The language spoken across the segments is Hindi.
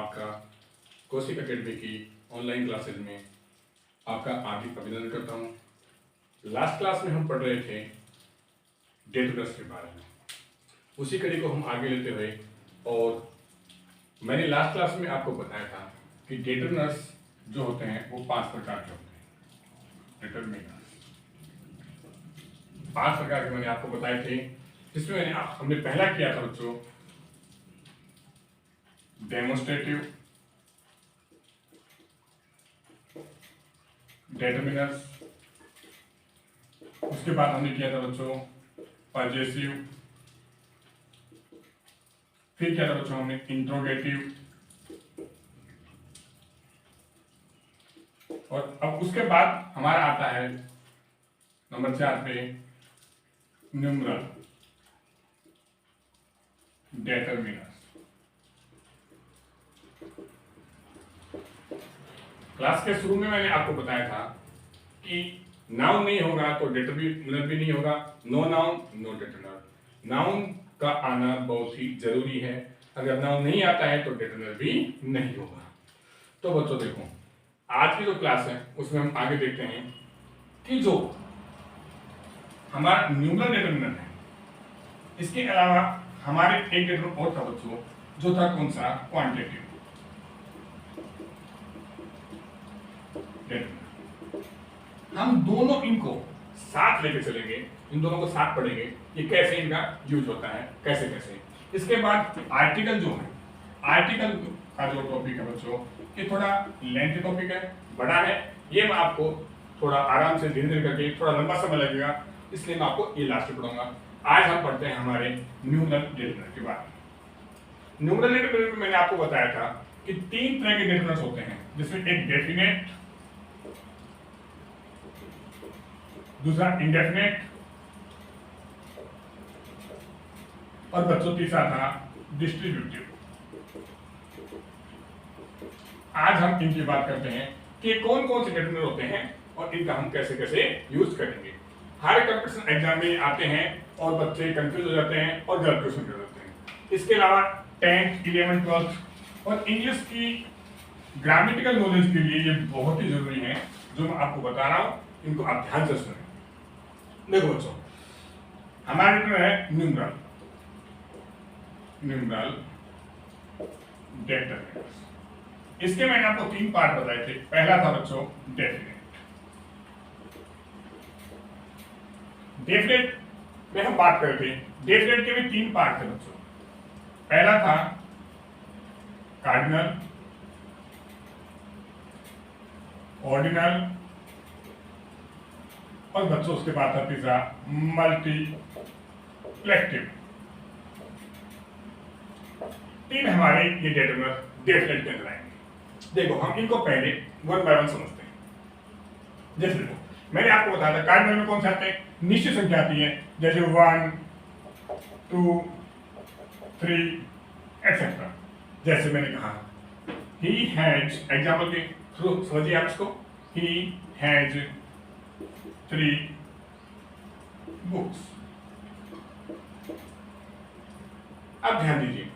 आपका कौशिक एकेडमी की ऑनलाइन क्लासेज में आपका हार्दिक अभिनंदन करता हूँ। लास्ट क्लास में हम पढ़ रहे थे डेटोनर्स के बारे में, उसी कड़ी को हम आगे लेते हुए, और मैंने लास्ट क्लास में आपको बताया था कि डेटोनर्स जो होते हैं वो 5 प्रकार के होते हैं। डेटरमिनर्स 5 प्रकार के मैंने आपको बताए थे, जिसमें हमने पहला किया था बच्चों डेमोन्स्ट्रेटिव डेटरमिनर्स। उसके बाद हमने किया था बच्चों पर्जेसिव, फिर क्या था बच्चों हमने इंट्रोगेटिव, और अब उसके बाद हमारा आता है नंबर 4 पे न्यूमरल डेटरमिनर्स। क्लास के शुरू में मैंने आपको बताया था कि नाउन नहीं होगा तो डेटरमिनर भी नहीं होगा, नो नाउन नो डेटरमिनर। नाउन का आना बहुत ही जरूरी है, अगर नाउन नहीं आता है तो डेटरमिनर भी नहीं होगा। तो बच्चों देखो, आज की जो क्लास है उसमें हम आगे देखते हैं कि जो हमारा न्यूमरल डेटरमिनर है, इसके अलावा हमारे एक डेटरमिनर और था बच्चों, जो था कौन सा, क्वांटिटेटिव डेटरमिनर। हम दोनों इनको साथ लेके चलेंगे, इन दोनों को साथ पढ़ेंगे कि कैसे इनका यूज होता है, कैसे कैसे। इसके बाद आर्टिकल जो है, आर्टिकल का जो टॉपिक है बच्चों, ये थोड़ा लेंथी टॉपिक है, बड़ा है, ये मैं आपको थोड़ा आराम से धीरे धीरे करके, थोड़ा लंबा समय लगेगा, इसलिए मैं आपको ये लास्ट में पढ़ूंगा। आज हम पढ़ते हैं हमारे न्यूमरल डेटरमिनर के बारे में। न्यूमरल डेटरमिनर में मैंने आपको बताया था कि 3 तरह के डेटरमिनर्स होते हैं, जिसमें एक डेफिनेट, दूसरा इंडेफिनेट, और बच्चों तीसरा था डिस्ट्रीब्यूटिव। आज हम इनकी बात करते हैं कि कौन कौन से डेटरमिनर होते हैं और इनका हम कैसे कैसे यूज करेंगे। हर कंपटीशन एग्जाम में आते हैं और बच्चे कंफ्यूज हो जाते हैं और गलत क्वेश्चन कर देते हैं। इसके अलावा 10th, 11th, 12th और इंग्लिश की ग्रामेटिकल नॉलेज के लिए ये बहुत ही जरूरी है, जो मैं आपको बता रहा हूं, इनको आप ध्यान से सुनें। देखो बच्चों, हमारे डेटरमिनर है न्यूमरल डेटरमिनर्स। इसके मैंने आपको 3 पार्ट बताए थे। पहला था बच्चों डेफिनेट। डेफिनेट में हम बात कर रहे थे, डेफिनेट के भी 3 पार्ट थे बच्चों। पहला था कार्डिनल, ऑर्डिनल, और बच्चों उसके बाद था तीसरा मल्टीप्लेक्टिव। 3 हमारे ये डेटरमिनर डेफिनेट के अंदर आएंगे। देखो, हम इनको पहले 1 बाय 1 समझते हैं। जैसे देखो, मैंने आपको बताया था कार्डिनल में कौन से आते हैं, निश्चित संख्या आती है, जैसे 1, 2, 3 एक्सेट्रा। जैसे मैंने कहा ही हैज, एग्जाम्पल के थ्रू समझिए आप इसको, ही हैज 3 बुक्स। अब ध्यान दीजिए,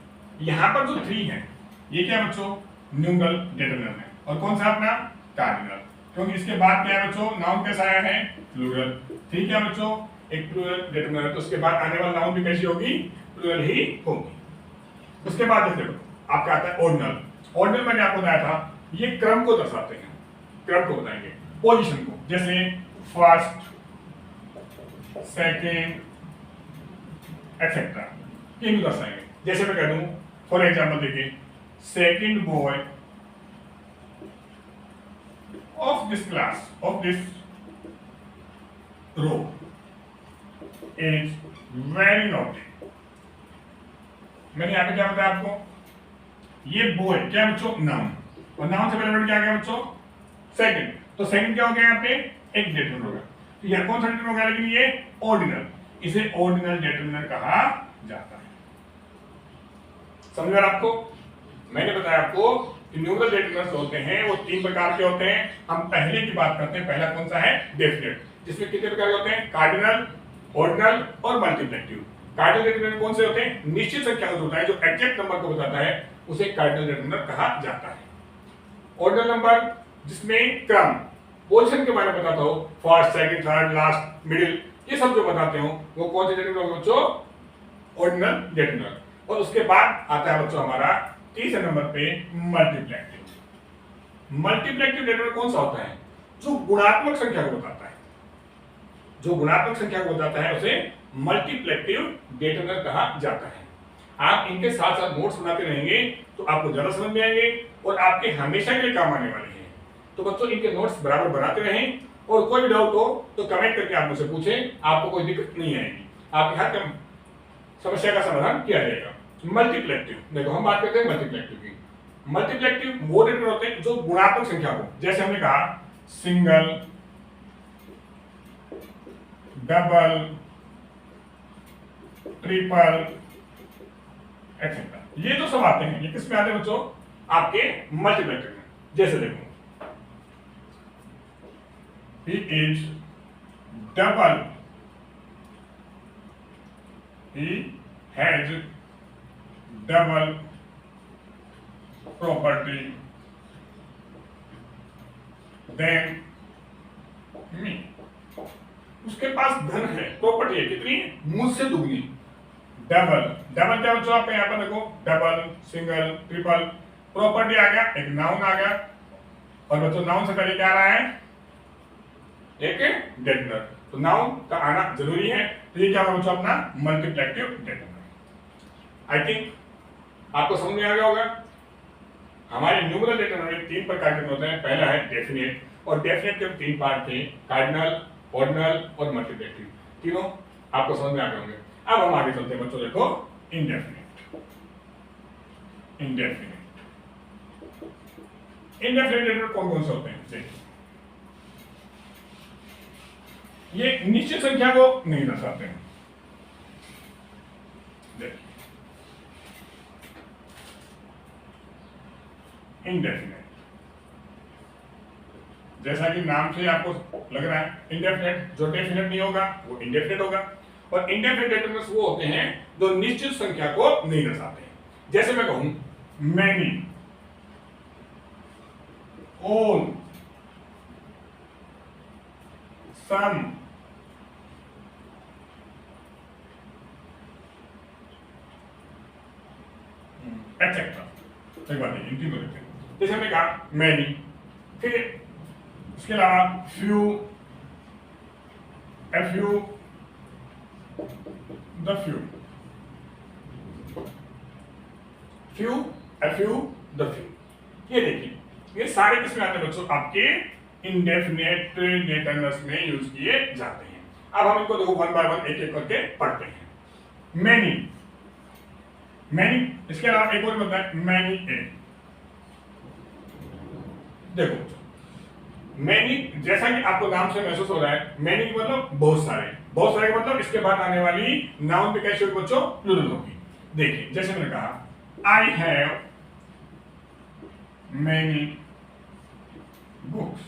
यहां पर जो 3 है, ये क्या बच्चों, न्यूमरल डेटरमिनर है, और कौन सा अपना कार्डिनल, क्योंकि इसके बाद क्या है बच्चों, नाउन कैसा आया है, प्लूरल। ठीक है बच्चों, एक प्लूरल डेटरमिनर है, तो उसके बाद आने वाला नाउन भी कैसी होगी, प्लूरल ही होगी। उसके बाद देखो आपका आता है ऑर्डिनल। ऑर्डिनल मैंने आपको बताया था, ये क्रम को दर्शाते हैं, क्रम को बताएंगे, पोजीशन को, जैसे फर्स्ट, सेकेंड एक्सेट्रा, ये भी दर्शाएंगे। जैसे मैं कह दूं, फॉर एग्जाम्पल देखिए, second boy of this class, of this row is very naughty। मैंने यहाँ पे क्या बताया आपको, ये बॉय क्या बच्चों, नाउन, और नाउन से पहले क्या गया बच्चों, सेकंड। तो सेकंड क्या हो गया, यहाँ पे एक डेटरमिनर होगा। तो यहाँ कौन सा डेटरमिनर होगा, लेकिन ये ऑर्डिनल, इसे ऑर्डिनल डेटरमिनर कहा जाता है। समझ गए आपको? मैंने बताया आपको न्यूमरल डेटरमिनर्स होते हैं वो 3 प्रकार के होते हैं। हम पहले की बात करते हैं, पहला कौन सा है, डेफिनेट, जिसमें कितने प्रकार के होते हैं, कार्डिनल, ऑर्डिनल और मल्टीप्लेक्टिव। कार्डिनल डेटरमिनर कौन से होते हैं, निश्चित संख्या का होता है, जो एग्जैक्ट नंबर को बताता है, उसे कार्डिनल डिटरमिनर कहा जाता है। ऑर्डर नंबर जिसमें क्रम पोजीशन के बारे में बताता हो, first second third last middle, ये सब जो बताते हो वो कौन से डिटरमिनर होंगे बच्चों? Ordinal determiner. और उसके बाद आता है बच्चों हमारा तीसरे नंबर पे मल्टीप्लेक्टिव। मल्टीप्लेक्टिव डिटरमिनर कौन सा होता है? जो गुणात्मक संख्या को बताता है, जो गुणात्मक संख्या को बताता है उसे मल्टीप्लेक्टिव डिटरमिनर कहा जाता है। आप इनके साथ साथ नोट्स बनाते रहेंगे तो आपको ज्यादा समझ में आएंगे और आपके हमेशा के लिए काम आने वाले हैं। तो बच्चों इनके नोट्स बराबर बनाते रहें और कोई भी डाउट हो तो कमेंट करके आप मुझसे पूछें, आपको कोई दिक्कत नहीं आएगी, आपकी हर समस्या का समाधान किया जाएगा। मल्टीप्लेक्टिव, देखो हम बात करते हैं मल्टीप्लेक्टिव की। मल्टीप्लेक्टिव वो डिटरमिनर होते हैं जो गुणात्मक संख्या को, जैसे हमने कहा सिंगल, डबल, ट्रिपल एक्सेट्रा, ये जो सब आते हैं ये किस में आते हैं बच्चों? आपके मल्टीप्लेक्टिव में। जैसे देखो he is double, he has double property than me, उसके पास धन है, प्रॉपर्टी है, कितनी? मुझसे दुगनी। डबल, डबल क्या बच्चों? आप यहाँ पर देखो डबल, सिंगल, ट्रिपल, प्रॉपर्टी आ गया, एक नाउन आ गया और बच्चों नाउन से पहले क्या आ रहा है? एक डिटरमिनर। तो नाउन का आना जरूरी है। तो ये क्या होगा बच्चों? अपना मल्टीप्लेक्टिव डिटरमिनर। आई थिंक आपको समझ में आ गया होगा। हमारे न्यूमरल डिटरमिनर में तीन प्रकार के होते हैं। पहला है डेफिनेट, और डेफिनेट के तीन पार्ट थे, कार्डिनल, ऑर्डिनल और मल्टीप्लेक्टिव। तीनों आपको समझ में आ गए होंगे। अब हम आगे चलते हैं बच्चों, देखो इंडेफिनेट। इंडेफिनेट इंडेफिनेट डिटरमिनर कौन कौन से होते हैं? देखिए ये निश्चित संख्या को नहीं दर्शाते हैं। देखिए इंडेफिनेट, जैसा कि नाम से आपको लग रहा है इंडेफिनेट, जो डेफिनेट नहीं होगा वो इंडेफिनेट होगा। और इंडेफिनेट डिटरमिनर्स वो होते हैं जो निश्चित संख्या को नहीं दर्शाते हैं। जैसे मैं कहूं मैनी, ऑल, सम, एक्सेट्रा। एक बात है, इनकी देखते हैं। जैसे हमने कहा मैनी, फिर इसके अलावा few, F you, the few, few, F you, the few. ये देखिए ये सारे किसमें आते हैं बच्चों? आपके इंडेफिनेट डिटरमिनर्स में यूज किए जाते हैं। अब हम इनको देखो वन बाय वन एक एक करके पढ़ते हैं। मैनी, मैनी, इसके अलावा एक और बनता है मैनी ए। देखो मैनी, जैसा कि आपको नाम से महसूस हो रहा है, मैनी की मतलब बहुत सारे, बहुत सारे का मतलब इसके बाद आने वाली नाउन पे कैसे होगी बच्चों? प्लूरल होगी। देखिए जैसे मैंने कहा आई हैव मैनी बुक्स।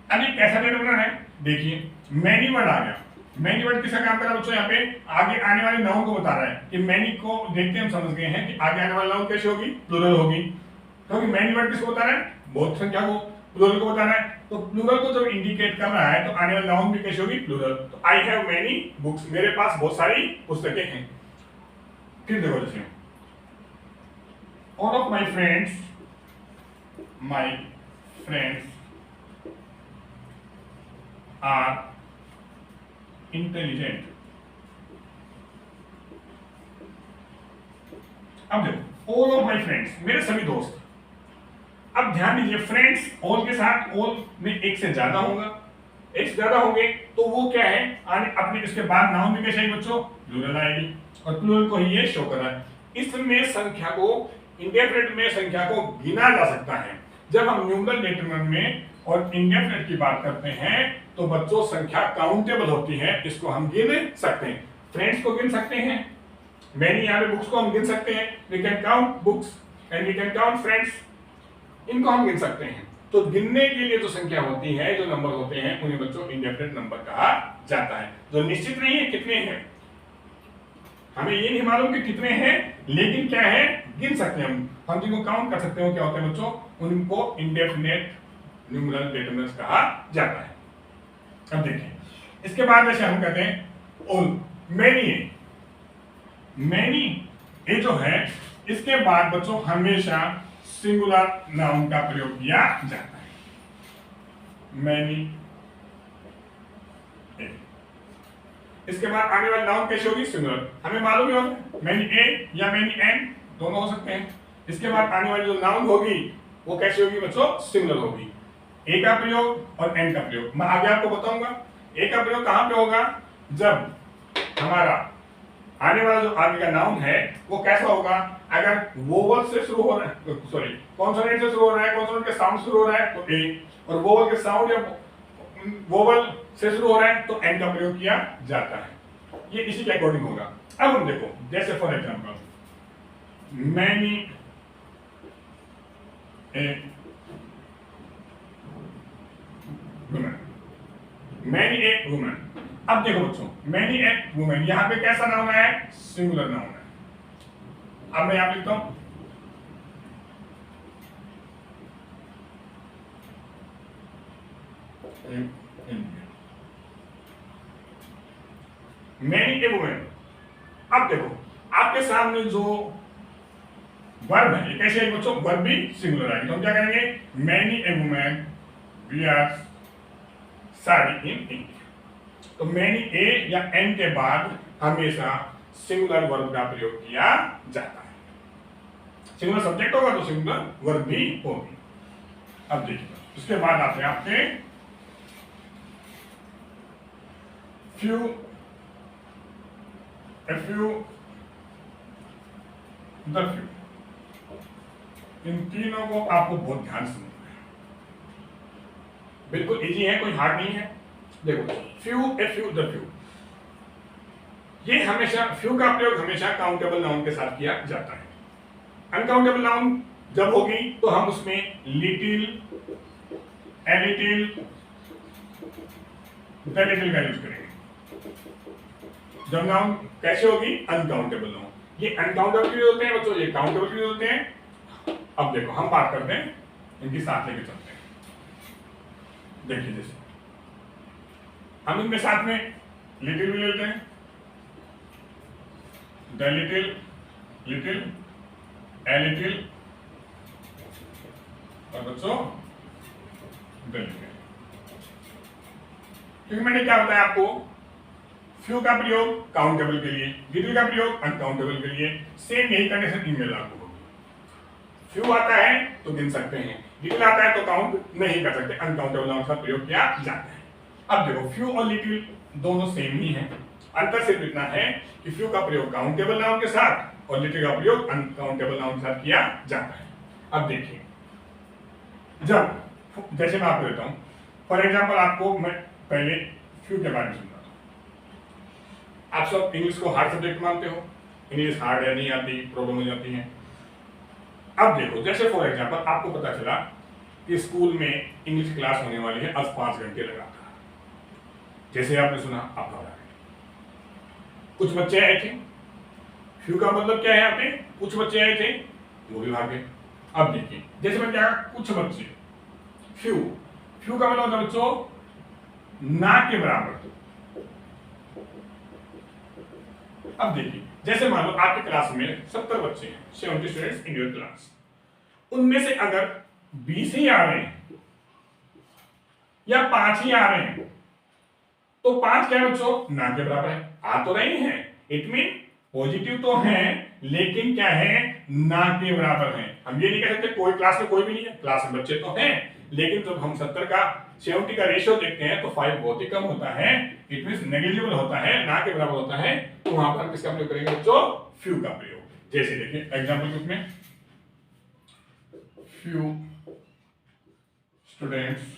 अब ये कैसा डिटरमिनर है? देखिए मैनी वर्ड आ गया। मैनी वर्ड किसका काम कर रहा है बच्चों? यहाँ पे आगे आने वाले नाउन को बता रहा है कि मैनी को देखते हम समझ गए हैं कि आगे आने वाला नाउन कैसे होगी? प्लूरल होगी। क्योंकि मैनी वर्ड किसको बता रहा है? बहुत संख्या को, प्लूरल को बता रहा है। तो प्लूरल को जब इंडिकेट कर रहा है तो आने वाला नाउन भी कैसे होगी? प्लूरल। तो आई हैव मैनी बुक्स, मेरे पास बहुत सारी पुस्तकें हैं। फिर देखो जैसे all of my friends are intelligent. अब देखो ऑल ऑफ माई फ्रेंड्स, मेरे सभी दोस्त। अब ध्यान दीजिए फ्रेंड्स ऑल के साथ ऑल में एक से ज्यादा होगा, एक से ज्यादा होंगे तो वो क्या है? आने अपने इसके बाद नाउन भी कैसे आएगी बच्चों? प्लूरल आएगी और प्लूरल को ही ये शो कर रहा है। इसमें संख्या को, इंडेफिनेट में संख्या को गिना जा सकता है। जब हम न्यूमरल डिटरमिनर में और इंडेफिनेट की बात करते हैं तो बच्चों संख्या काउंटेबल होती है, इसको हम गिन सकते हैं। फ्रेंड्स को गिन सकते हैं, मैनी यहाँ पे बुक्स को हम गिन सकते हैं। We can count books and we can count friends, इनको हम गिन सकते हैं। तो गिनने के लिए जो संख्या होती है, जो नंबर होते हैं, उन्हें बच्चों इंडेफिनेट नंबर कहा जाता है। जो निश्चित नहीं है कितने हैं, हमें ये नहीं मालूम कि कितने हैं, लेकिन क्या है गिन सकते हैं हम जिनको काउंट कर सकते हैं क्या होते हैं बच्चों, उनको इंडेफिनेट न्यूमरल डेटर्मिनेंट्स कहा जाता है। अब देखिए इसके बाद जैसे हम कहते हैं ऑल, मैनी ये जो है इसके बाद बच्चों हमेशा सिंगुलर नाउन का प्रयोग किया जाता है। मैनी, इसके बाद आने वाली नाउन कैसे होगी, सिंगुलर, हमें मालूम ही होगा मैनी ए या मैनी एन दोनों हो सकते हैं। इसके बाद आने वाली जो नाउन होगी वो कैसे होगी बच्चों, सिंगुलर होगी। ए का प्रयोग और एन का प्रयोग मैं आगे आपको बताऊंगा। ए का प्रयोग कहां पे होगा, जब हमारा आने वाला जो आगे का नाउन है वो कैसा होगा, अगर वोवल से शुरू हो रहा है, सॉरी कॉन्सोनेंट से शुरू हो रहा है, कॉन्सोनेंट के साउंड शुरू हो रहा है तो ए, और वोवल के साउंड या वोवल से शुरू हो रहा है तो एन का प्रयोग किया जाता है। ये इसी के अकॉर्डिंग होगा। अब हम देखो जैसे for example many a women, many a women. अब देखो बच्चों मैनी ए वुमेन यहां पे कैसा नाउन है, सिंगुलर नाउन है। अब मैं यहां लिखता हूं मैनी ए वुमेन। अब देखो आपके सामने जो वर्ब है ये कैसे है बच्चों, वर्ब भी सिंगुलर आएगी तो हम क्या करेंगे, many a women wears sari in India. तो मैनी ए या एन के बाद हमेशा सिंगुलर वर्ब का प्रयोग किया जाता है। सिंगुलर सब्जेक्ट होगा तो सिंगुलर वर्ब भी होगी। अब देखिए उसके बाद आते हैं आपके few, a few, the few। इन तीनों को आपको बहुत ध्यान से समझना है, बिल्कुल इजी है, कोई हार्ड नहीं है। देखो few, a few, the few, ये हमेशा फ्यू का प्रयोग हमेशा काउंटेबल नाउन के साथ किया जाता है। अनकाउंटेबल नाउन जब होगी तो हम उसमें little, a little, the little का यूज करेंगे। जब नाउन कैसे होगी, अनकाउंटेबल नाउन। ये अनकाउंटेबल भी होते हैं बच्चों, ये काउंटेबल भी होते हैं। अब देखो हम बात करते हैं इनकी साथ लेके चलते हैं। देखिए जैसे हम इनमें साथ में लिटिल भी लेते हैं, the little, little, a little और बच्चों द लिटिल। क्योंकि मैंने क्या बताया आपको, फ्यू का प्रयोग काउंटेबल के लिए, लिटिल का प्रयोग अनकाउंटेबल के लिए, सेम यही कंडीशन इनमें लागू होगी। फ्यू आता है तो गिन सकते हैं, लिटिल आता है तो काउंट नहीं कर सकते, अनकाउंटेबल नाउन का प्रयोग किया जाता है। अब देखो फ्यू और लिटिल दोनों सेम ही हैं, अंतर सिर्फ इतना है कि फ्यू का प्रयोग काउंटेबल नाउन के साथ और लिटिल का प्रयोग अनकाउंटेबल नाउन के साथ किया जाता है। अब देखिए जब जैसे मैं आपको देता हूं फॉर एग्जांपल, आपको मैं पहले फ्यू के बारे में समझाता हूं। आप सब इंग्लिश को हार्ड सब्जेक्ट मानते हो, इंग्लिश हार्ड है, नहीं आती, प्रॉब्लम हो जाती है। अब देखो जैसे फॉर एग्जांपल आपको पता चला कि स्कूल में इंग्लिश क्लास होने वाली है, आज 5 घंटे लगा था। जैसे आपने सुना आप घबरा गए, कुछ बच्चे आए थे, फ्यू का मतलब क्या है, यहाँ पे कुछ बच्चे आए थे वो भी भागे। अब देखिए जैसे मैं क्या, कुछ बच्चे, फ्यू, फ्यू का मतलब होता बच्चों ना के बराबर। अब देखिए जैसे मान लो आपकी क्लास में 70 बच्चे हैं, 70 स्टूडेंट्स इन योर क्लास, उनमें से अगर 20 ही आ रहे हैं या 5 ही आ रहे हैं तो 5 क्या है बच्चों, ना के बराबर है, आ तो रहे हैं, इट मीन पॉजिटिव तो है लेकिन क्या है, ना के बराबर है। हम ये नहीं कह सकते कोई क्लास में कोई भी नहीं है, क्लास में बच्चे तो हैं, लेकिन जब हम 70 का 70 का रेशियो देखते हैं तो 5 बहुत ही कम होता है, इट मींस नेग्लिजिबल होता है, ना के बराबर होता है। तो वहां पर हम किसका प्रयोग करेंगे बच्चों, फ्यू का प्रयोग। जैसे देखिए एग्जांपल बुक में few students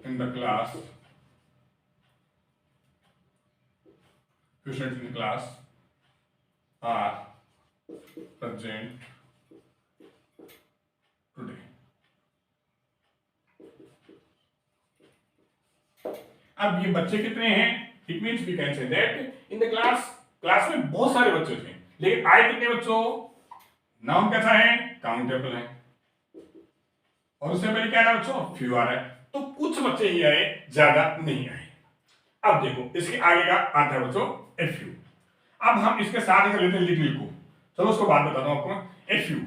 in the class, few students in the class are present today। अब ये बच्चे कितने हैं, it means we can say that in the class, class में बहुत सारे बच्चे थे लेकिन आए कितने बच्चों? नाउन कैसा है? काउंटेबल है। और उससे पहले क्या आ रहा है बच्चों? फ्यू आ रहा है। तो कुछ बच्चे ही आए, ज्यादा नहीं आए। अब देखो इसके आगे का आता है बच्चों ए फ्यू। अब हम इसके साथ कर लेते हैं लिटिल को। चलो उसको बात बताता हूं आपको। ए फ्यू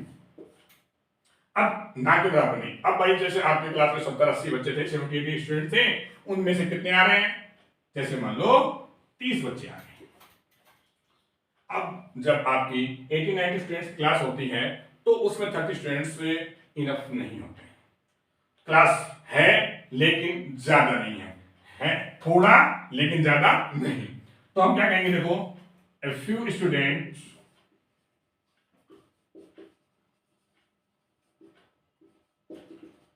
अब ना के बराबर नहीं। अब भाई जैसे आपकी क्लास में 70-80 बच्चे थे, 70-80 स्टूडेंट थे, उनमें से कितने आ रहे हैं? जैसे मान लो 30 बच्चे आ रहे हैं। अब जब आपकी 80-90 स्टूडेंट्स क्लास होती है तो उसमें 30 स्टूडेंट्स इनफ नहीं होते। क्लास है लेकिन ज्यादा नहीं है थोड़ा लेकिन ज्यादा नहीं। तो हम क्या कहेंगे? देखो, a few students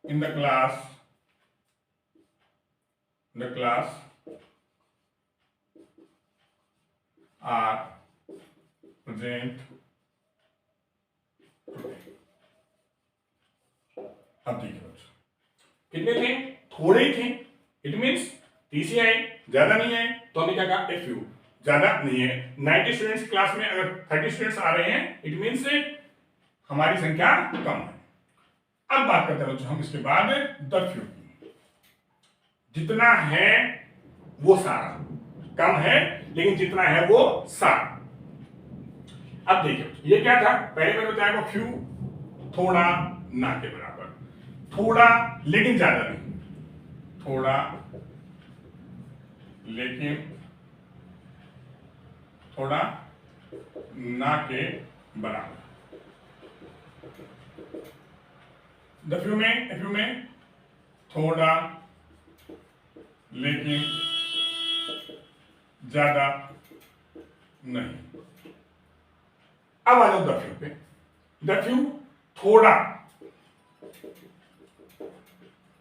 in the class are present today। अब देखिए बच्चों, कितने थे? थोड़े ही थे। इट मीन्स 30 ही आए, ज्यादा नहीं आए। तो हमने क्या कहा? ए फ्यू, ज्यादा नहीं है। 90 स्टूडेंट्स क्लास में अगर 30 स्टूडेंट्स आ रहे हैं, इट मीन्स हमारी संख्या कम है। अब बात करते हैं बच्चों हम इसके बाद द फ्यू। जितना है वो सारा, कम है लेकिन जितना है वो सारा। अब देखिए ये क्या था? पहले मैंने बताया वो फ्यू, थोड़ा ना के बराबर, थोड़ा लेकिन ज्यादा नहीं, थोड़ा लेकिन थोड़ा ना के बराबर। द फ्यू में थोड़ा लेकिन ज्यादा नहीं। अब आ जाओ द फ्यू पे। द फ्यू थोड़ा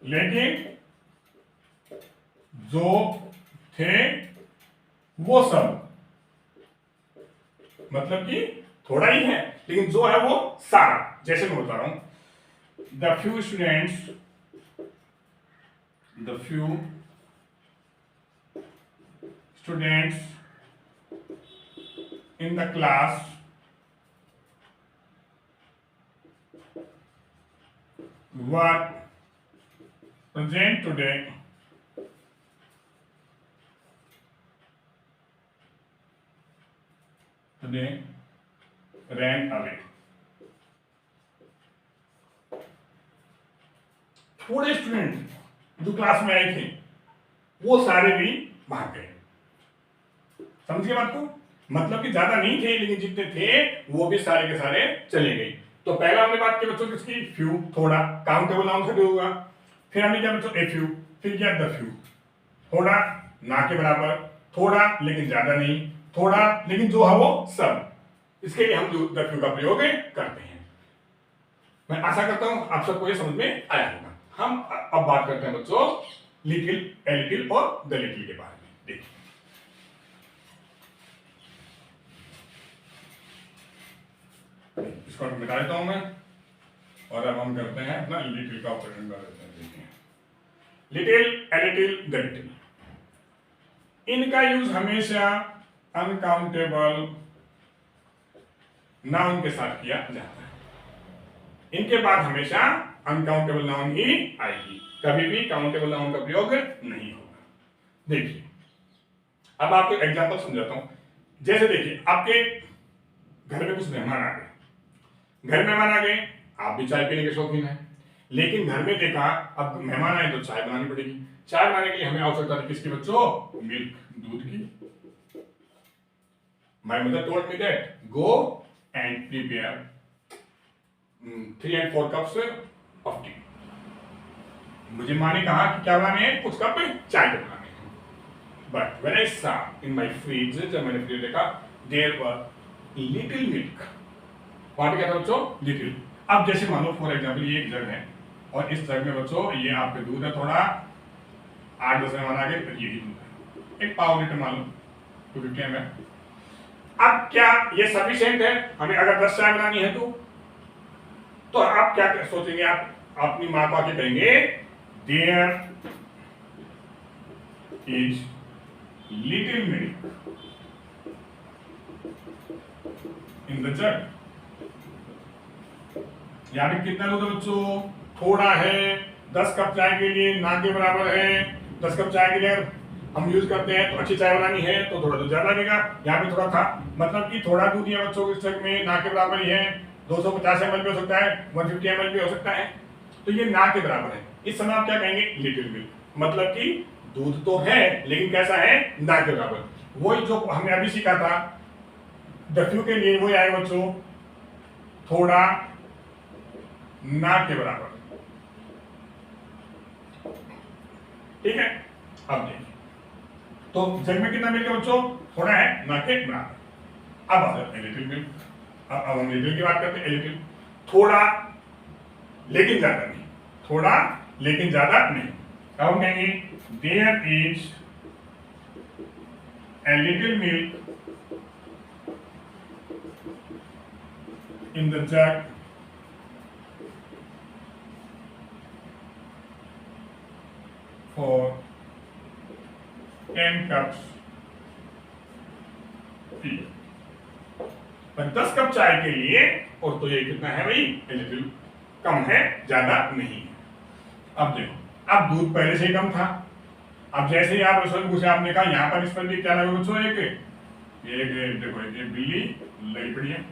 लेकिन जो थे वो सब, मतलब कि थोड़ा ही है लेकिन जो है वो सारा। जैसे मैं बता रहा हूं, the few students in the class were present today ran away। थोड़े स्टूडेंट जो क्लास में आए थे वो सारे भी भाग गए। समझिए बात को? मतलब कि ज्यादा नहीं थे लेकिन जितने थे वो भी सारे के सारे चले गए। तो पहला हमने बात की बच्चों किसकी? फ्यू, थोड़ा, काउंटेबल नाउन से भी होगा। फिर हमने क्या बच्चों? ए फ्यू, फिर क्या? द फ्यू, थोड़ा ना के बराबर, थोड़ा लेकिन ज्यादा नहीं, थोड़ा लेकिन जो है वो सब। इसके लिए हम द फ्यू का प्रयोग करते हैं। मैं आशा करता हूं आप सबको ये समझ में आया होगा। हम अब बात करते हैं बच्चों लिटिल, ए लिटिल और द लिटिल के बारे में। देखिए इसको मिटा देता हूं मैं और अब हम करते हैं अपना लिटिल का ऑपरेशन कर देते हैं। Little, a little, the little, इनका यूज हमेशा अनकाउंटेबल नाउन के साथ किया जाता है। इनके बाद हमेशा अनकाउंटेबल नाउन ही आएगी, कभी भी काउंटेबल नाउन का प्रयोग नहीं होगा। देखिए अब आपको एग्जांपल समझाता हूं। जैसे देखिए आपके घर में कुछ मेहमान आ गए, आप भी चाय पीने के शौकीन हैं, लेकिन घर में देखा अब मेहमान आए तो चाय बनानी पड़ेगी। चाय बनाने के लिए हमें आवश्यकता थी किसकी बच्चों? मिल्क, दूध की। My mother told me that go and prepare 3 and 4 cups of tea। मुझे माँ ने कहा कि क्या बनाने हैं? कुछ कप चाय के बनाने हैं। But when I saw in my fridge, जब मैंने फ्रिज देखा, देयर वर लिटिल मिल्क। वहां क्या था बच्चों? लिटिल। अब जैसे मान लो फॉर एग्जांपल ये एक जग है और इस जग में बच्चों ये आपके दूध है, थोड़ा 8-10 मेहमान आ गए, यही दूध है, एक पाव लीटर मान लो, 250 ml। अब क्या ये सफिशिएंट है? हमें अगर 10 चाय बनानी है तो आप क्या सोचेंगे? आप अपनी मां को आके कहेंगे there is little milk, in the jug. यहाँ पे कितना दूध है बच्चों? थोड़ा है। 10 कप चाय के लिए ना के बराबर है। 10 कप चाय के लिए अगर हम यूज करते हैं तो अच्छी चाय बनानी है तो थोड़ा दूध ज्यादा लगेगा। यहाँ पे थोड़ा था, मतलब कि थोड़ा दूध है बच्चों इस जग में ना के बराबर ही है। 250 ml भी हो सकता है, 150 ml भी हो सकता है, तो ये ना के बराबर है। इस समय आप क्या कहेंगे? लिटिल मिल्क, मतलब कि दूध तो है लेकिन कैसा है? ना के बराबर। वही जो हमने अभी सीखा था द फ्यू के लिए, वही आएगा बच्चों, थोड़ा ना के बराबर। ठीक है, अब देखिए तो जग में कितना मिल्क है बच्चों? थोड़ा है ना के बराबर। अब आ जाते हैं लिटिल मिल्क। अब हम लिटिल की बात करते हैं। लिटिल थोड़ा लेकिन ज्यादा नहीं, थोड़ा लेकिन ज्यादा नहीं। अब हम कहेंगे there is a little milk in the jug for 10 cups tea. पर 10 कप चाय के लिए, और तो ये कितना है भाई? लिटिल, कम है, ज्यादा नहीं है। अब देखो, अब दूध पहले से ही कम था। अब जैसे ही आप रसोई में घुसे, आपने कहा यहाँ पर इस पर भी क्या लगा बच्चों? एक देखो ये बिल्ली लगी पड़ी है।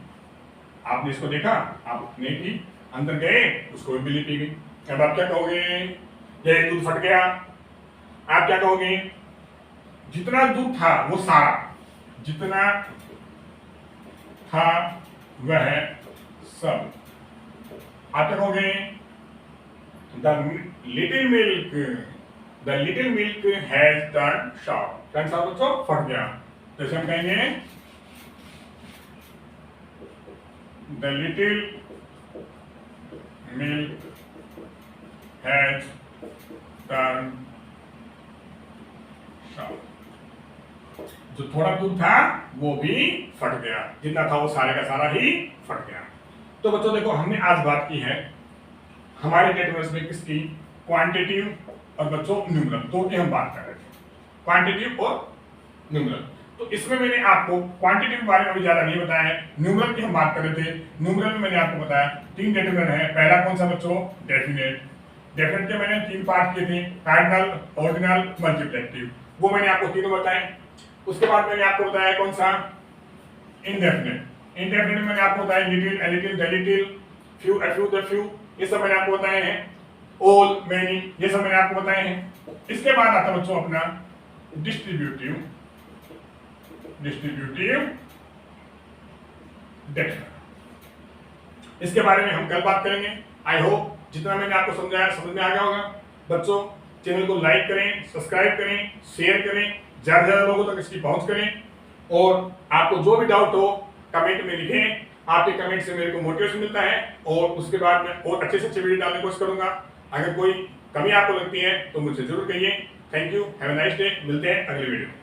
आपने इसको देखा, आपने की अंदर गए, उसको भी बिल्ली पी गई। अब आप क्या कहोगे? ये दूध फट गया। आप क्या कहोगे? जितना दूध था वो सारा, जितना था वह सब। आप क्या कहोगे? The little milk has turn sharp. Turn sharp बच्चों फट गया। जैसे हम कहेंगे the little milk has turn sharp. जो थोड़ा दूध था वो भी फट गया, जितना था वो सारे का सारा ही फट गया। तो बच्चों देखो, हमने आज बात की है हमारे डेटाबेस में किसकी? क्वांटिटिव और बच्चों न्यूमरल, दो की हम बात कर रहे थे, क्वांटिटिव और न्यूमरल। तो इसमें मैंने आपको क्वांटिटी के बारे में अभी ज्यादा नहीं बताया है, न्यूमरल की हम बात कर रहे थे। न्यूमरल में मैंने आपको बताया 3 डेटाबेस है। पहला कौन सा बच्चों? डेफिनेट। डेफिनेट के मैंने 3 पार्ट किए थे, कार्डिनल, ऑर्डिनल, मल्टीप्लेक्टिव, वो मैंने आपको तीनों बताए। उसके बाद मैंने आपको बताया कौन सा? इंडेफिनेट। इंडेफिनेट में मैंने आपको बताया little, a little, the little, few, a few, the few, ये सब मैंने आपको बताए हैं। ऑल, मेनी, ये सब मैंने आपको बताए हैं। इसके बाद आता है बच्चों अपना डिस्ट्रीब्यूटिव डेफिनेट। इसके बारे में हम कल बात करेंगे। आई होप जितना मैंने आपको समझाया समझ में आ गया होगा। बच्चों चैनल को लाइक करें, सब्सक्राइब करें, शेयर करें, ज्यादा से ज्यादा लोगों तक इसकी पहुंच करें। और आपको जो भी डाउट हो कमेंट में लिखें। आपके कमेंट से मेरे को मोटिवेशन मिलता है और उसके बाद मैं और अच्छे से अच्छे वीडियो डालने की कोशिश करूंगा। अगर कोई कमी आपको लगती है तो मुझसे जरूर कहिए। Thank you, have a nice day. मिलते हैं अगले वीडियो में।